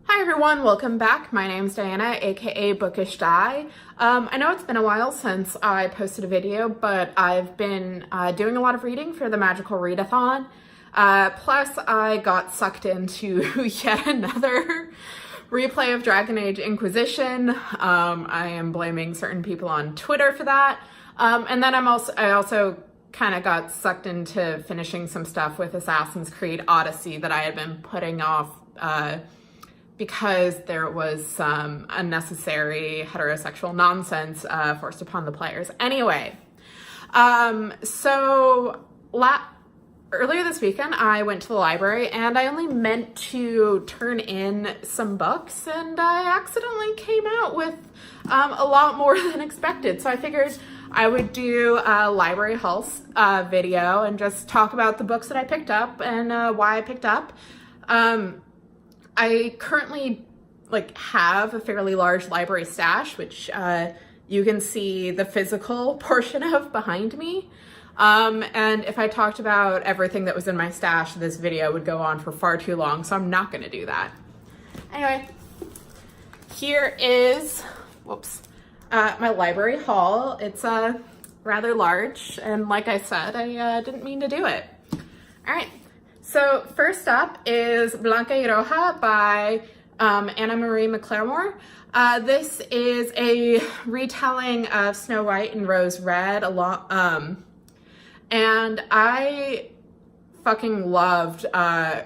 Hi everyone, welcome back. My name's Diana, aka Bookish Di. I know it's been a while since I posted a video, but I've been doing a lot of reading for the Magical Readathon. Plus, I got sucked into yet another replay of Dragon Age Inquisition. I am blaming certain people on Twitter for that. And then I also kind of got sucked into finishing some stuff with Assassin's Creed Odyssey that I had been putting off because there was some unnecessary heterosexual nonsense forced upon the players. Anyway, earlier this weekend, I went to the library and I only meant to turn in some books, and I accidentally came out with a lot more than expected. So I figured I would do a library hauls video and just talk about the books that I picked up and why I picked up. I currently have a fairly large library stash, which you can see the physical portion of behind me. And if I talked about everything that was in my stash, this video would go on for far too long, so I'm not going to do that. Anyway, here is, my library haul. It's rather large, and like I said, I didn't mean to do it. All right. So first up is Blanca y Roja by Anna Marie McClaremore. This is a retelling of Snow White and Rose Red, and I fucking loved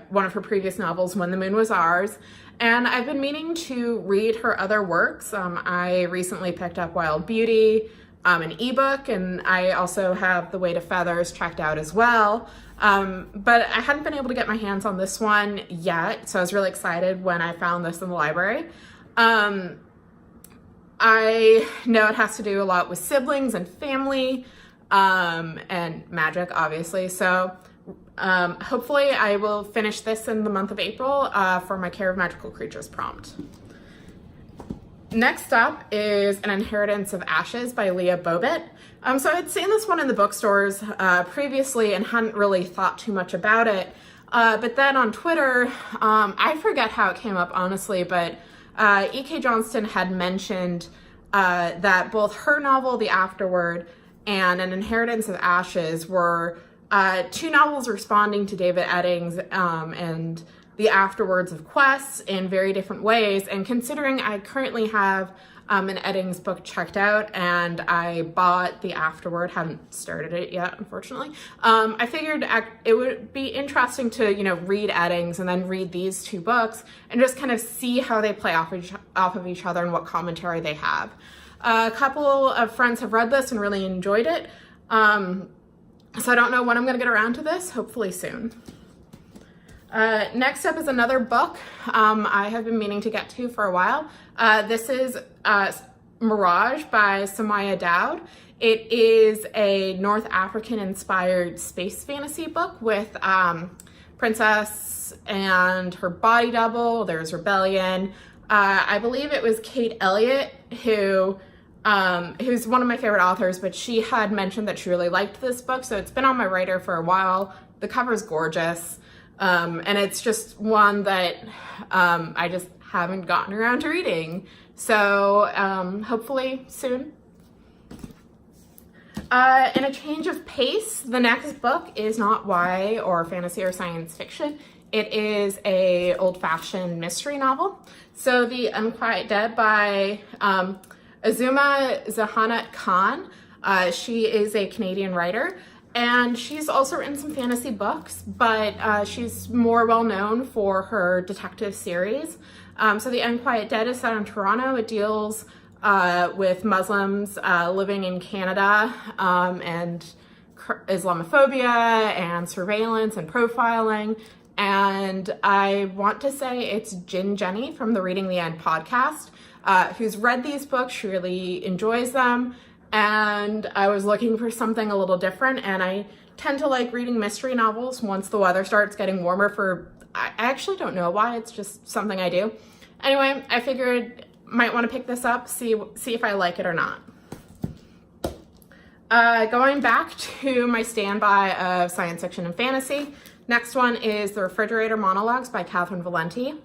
one of her previous novels, When the Moon Was Ours, and I've been meaning to read her other works. I recently picked up Wild Beauty, an ebook, and I also have The Weight of Feathers checked out as well. But I hadn't been able to get my hands on this one yet, so I was really excited when I found this in the library. I know it has to do a lot with siblings and family, and magic, obviously, so hopefully I will finish this in the month of April for my Care of Magical Creatures prompt. Next up is An Inheritance of Ashes by Leah Bobbitt. So I had seen this one in the bookstores previously and hadn't really thought too much about it. But then on Twitter, I forget how it came up, honestly, but E.K. Johnston had mentioned that both her novel, The Afterword, and An Inheritance of Ashes were two novels responding to David Eddings and The Afterwards of Quests in very different ways. And considering I currently have an Eddings book checked out and I bought The Afterword, haven't started it yet, unfortunately, I figured it would be interesting to, read Eddings and then read these two books and just kind of see how they play off of each other and what commentary they have. A couple of friends have read this and really enjoyed it. So I don't know when I'm going to get around to this, hopefully soon. Next up is another book I have been meaning to get to for a while. This is Mirage by Samaya Daud. It is a North African-inspired space fantasy book with princess and her body double. There's rebellion. I believe it was Kate Elliott who's one of my favorite authors, but she had mentioned that she really liked this book, so it's been on my radar for a while. The cover's gorgeous. And it's just one that I just haven't gotten around to reading. So hopefully soon. In a change of pace, the next book is not YA or fantasy or science fiction. It is a old-fashioned mystery novel. So The Unquiet Dead by Azuma Zahanat Khan. She is a Canadian writer. And she's also written some fantasy books, but she's more well known for her detective series. So The Unquiet Dead is set in Toronto. It deals with Muslims living in Canada and Islamophobia and surveillance and profiling. And I want to say it's Jin Jenny from the Reading the End podcast, who's read these books. She really enjoys them. And I was looking for something a little different, and I tend to like reading mystery novels once the weather starts getting warmer I actually don't know why, it's just something I do. Anyway, I figured might want to pick this up, see if I like it or not. Going back to my standby of science fiction and fantasy, next one is The Refrigerator Monologues by Catherynne Valente.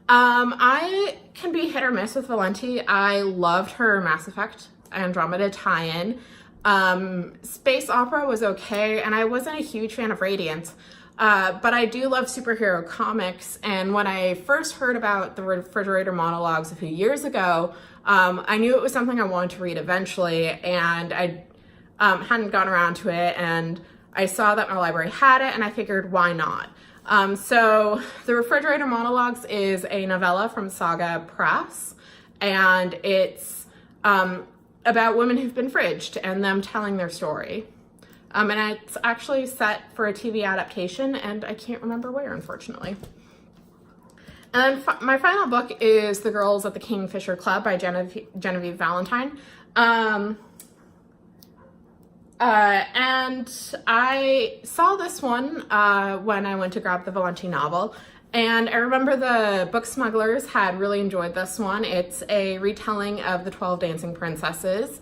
I can be hit or miss with Valenti. I loved her Mass Effect Andromeda tie-in. Space Opera was okay, and I wasn't a huge fan of Radiance. But I do love superhero comics, and when I first heard about the Refrigerator Monologues a few years ago, I knew it was something I wanted to read eventually, and I hadn't gotten around to it, and I saw that my library had it, and I figured, why not? So the Refrigerator Monologues is a novella from Saga Press, and it's about women who've been fridged and them telling their story. And it's actually set for a TV adaptation, and I can't remember where, unfortunately. And then my final book is The Girls at the Kingfisher Club by Genevieve Valentine. And I saw this one when I went to grab the Valenti novel, and I remember the book smugglers had really enjoyed this one. It's a retelling of The 12 Dancing Princesses,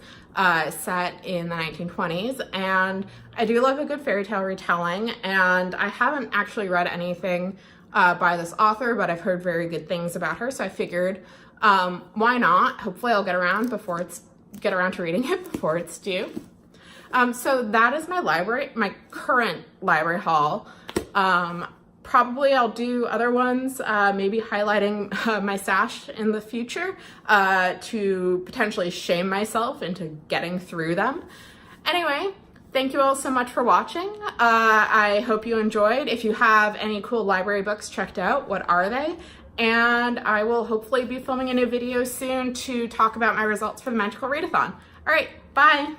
set in the 1920s, and I do love a good fairy tale retelling, and I haven't actually read anything by this author, but I've heard very good things about her, so I figured why not? Hopefully I'll get around to reading it before it's due. So that is my current library haul. Probably I'll do other ones, maybe highlighting my stash in the future to potentially shame myself into getting through them. Anyway, thank you all so much for watching. I hope you enjoyed. If you have any cool library books checked out, what are they? And I will hopefully be filming a new video soon to talk about my results for the Magical Readathon. All right, bye.